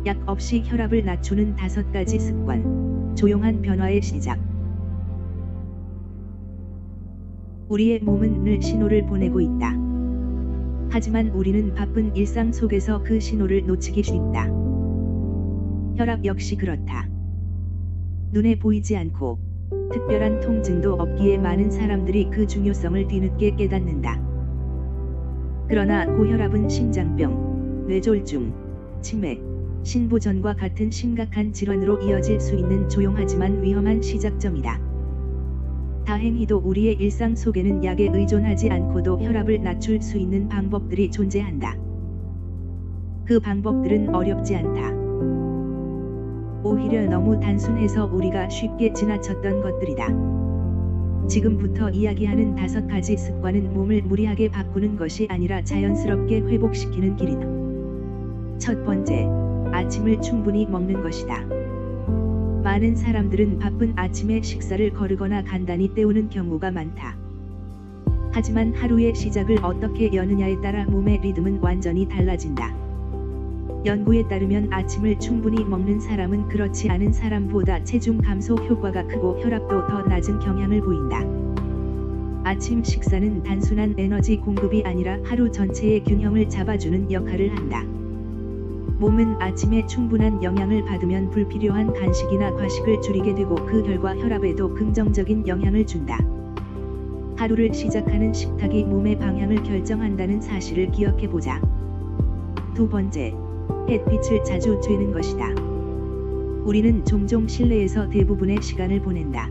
약 없이 혈압을 낮추는 5가지 습관. 조용한 변화의 시작. 우리의 몸은 늘 신호를 보내고 있다. 하지만 우리는 바쁜 일상 속에서 그 신호를 놓치기 쉽다. 혈압 역시 그렇다. 눈에 보이지 않고 특별한 통증도 없기에 많은 사람들이 그 중요성을 뒤늦게 깨닫는다. 그러나 고혈압은 심장병, 뇌졸중, 치매, 신부전과 같은 심각한 질환으로 이어질 수 있는 조용하지만 위험한 시작점이다. 다행히도 우리의 일상 속에는 약에 의존하지 않고도 혈압을 낮출 수 있는 방법들이 존재한다. 그 방법들은 어렵지 않다. 오히려 너무 단순해서 우리가 쉽게 지나쳤던 것들이다. 지금부터 이야기하는 5가지 습관은 몸을 무리하게 바꾸는 것이 아니라 자연스럽게 회복시키는 길이다. 첫 번째, 아침을 충분히 먹는 것이다. 많은 사람들은 바쁜 아침에 식사를 거르거나 간단히 때우는 경우가 많다. 하지만 하루의 시작을 어떻게 여느냐에 따라 몸의 리듬은 완전히 달라진다. 연구에 따르면 아침을 충분히 먹는 사람은 그렇지 않은 사람보다 체중 감소 효과가 크고 혈압도 더 낮은 경향을 보인다. 아침 식사는 단순한 에너지 공급이 아니라 하루 전체의 균형을 잡아주는 역할을 한다. 몸은 아침에 충분한 영양을 받으면 불필요한 간식이나 과식을 줄이게 되고 그 결과 혈압에도 긍정적인 영향을 준다. 하루를 시작하는 식탁이 몸의 방향을 결정한다는 사실을 기억해보자. 두 번째, 햇빛을 자주 쬐는 것이다. 우리는 종종 실내에서 대부분의 시간을 보낸다.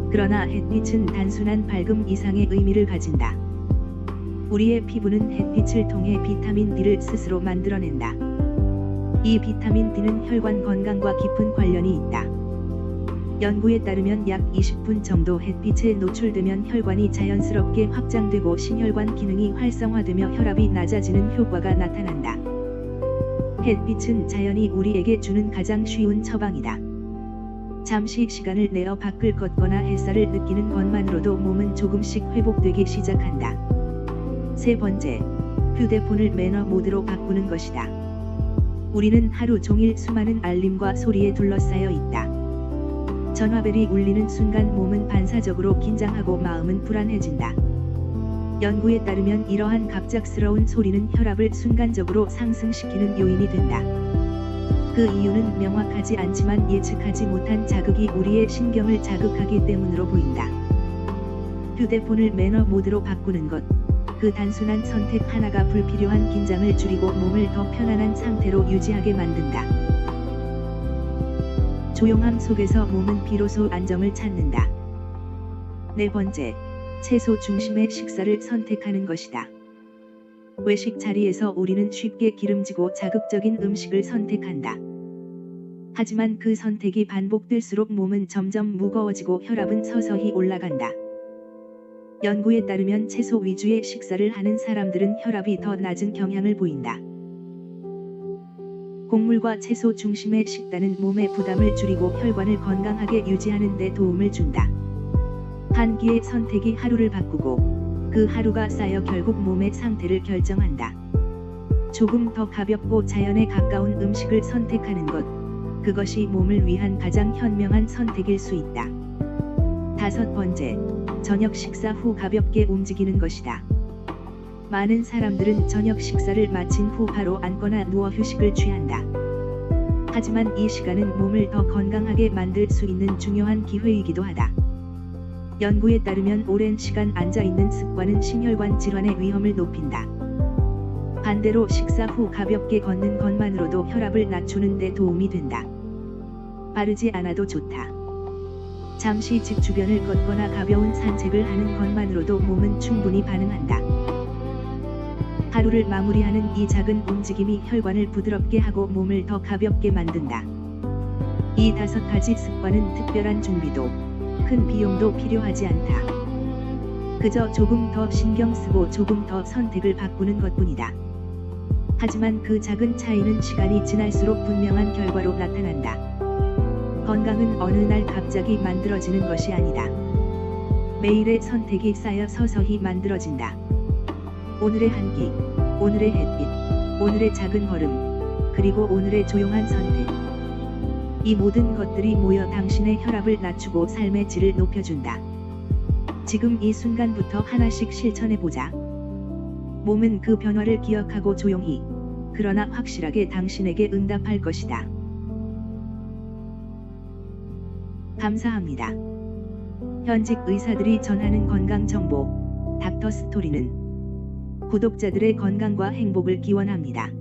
그러나 햇빛은 단순한 밝음 이상의 의미를 가진다. 우리의 피부는 햇빛을 통해 비타민 D를 스스로 만들어낸다. 이 비타민 D는 혈관 건강과 깊은 관련이 있다. 연구에 따르면 약 20분 정도 햇빛에 노출되면 혈관이 자연스럽게 확장되고 심혈관 기능이 활성화되며 혈압이 낮아지는 효과가 나타난다. 햇빛은 자연이 우리에게 주는 가장 쉬운 처방이다. 잠시 시간을 내어 밖을 걷거나 햇살을 느끼는 것만으로도 몸은 조금씩 회복되기 시작한다. 세 번째, 휴대폰을 매너 모드로 바꾸는 것이다. 우리는 하루 종일 수많은 알림과 소리에 둘러싸여 있다. 전화벨이 울리는 순간 몸은 반사적으로 긴장하고 마음은 불안해진다. 연구에 따르면 이러한 갑작스러운 소리는 혈압을 순간적으로 상승시키는 요인이 된다. 그 이유는 명확하지 않지만 예측하지 못한 자극이 우리의 신경을 자극하기 때문으로 보인다. 휴대폰을 매너 모드로 바꾸는 것. 그 단순한 선택 하나가 불필요한 긴장을 줄이고 몸을 더 편안한 상태로 유지하게 만든다. 조용함 속에서 몸은 비로소 안정을 찾는다. 네 번째, 채소 중심의 식사를 선택하는 것이다. 외식 자리에서 우리는 쉽게 기름지고 자극적인 음식을 선택한다. 하지만 그 선택이 반복될수록 몸은 점점 무거워지고 혈압은 서서히 올라간다. 연구에 따르면 채소 위주의 식사를 하는 사람들은 혈압이 더 낮은 경향을 보인다. 곡물과 채소 중심의 식단은 몸의 부담을 줄이고 혈관을 건강하게 유지하는 데 도움을 준다. 한 끼의 선택이 하루를 바꾸고 그 하루가 쌓여 결국 몸의 상태를 결정한다. 조금 더 가볍고 자연에 가까운 음식을 선택하는 것, 그것이 몸을 위한 가장 현명한 선택일 수 있다. 다섯 번째, 저녁 식사 후 가볍게 움직이는 것이다. 많은 사람들은 저녁 식사를 마친 후 바로 앉거나 누워 휴식을 취한다. 하지만 이 시간은 몸을 더 건강하게 만들 수 있는 중요한 기회이기도 하다. 연구에 따르면 오랜 시간 앉아있는 습관은 심혈관 질환의 위험을 높인다. 반대로 식사 후 가볍게 걷는 것만으로도 혈압을 낮추는 데 도움이 된다. 빠르지 않아도 좋다. 잠시 집 주변을 걷거나 가벼운 산책을 하는 것만으로도 몸은 충분히 반응한다. 하루를 마무리하는 이 작은 움직임이 혈관을 부드럽게 하고 몸을 더 가볍게 만든다. 이 5가지 습관은 특별한 준비도, 큰 비용도 필요하지 않다. 그저 조금 더 신경 쓰고 조금 더 선택을 바꾸는 것뿐이다. 하지만 그 작은 차이는 시간이 지날수록 분명한 결과로 나타난다. 건강은 어느 날 갑자기 만들어지는 것이 아니다. 매일의 선택이 쌓여 서서히 만들어진다. 오늘의 한 끼, 오늘의 햇빛, 오늘의 작은 걸음, 그리고 오늘의 조용한 선택. 이 모든 것들이 모여 당신의 혈압을 낮추고 삶의 질을 높여준다. 지금 이 순간부터 하나씩 실천해보자. 몸은 그 변화를 기억하고 조용히, 그러나 확실하게 당신에게 응답할 것이다. 감사합니다. 현직 의사들이 전하는 건강 정보, 닥터 스토리는 구독자들의 건강과 행복을 기원합니다.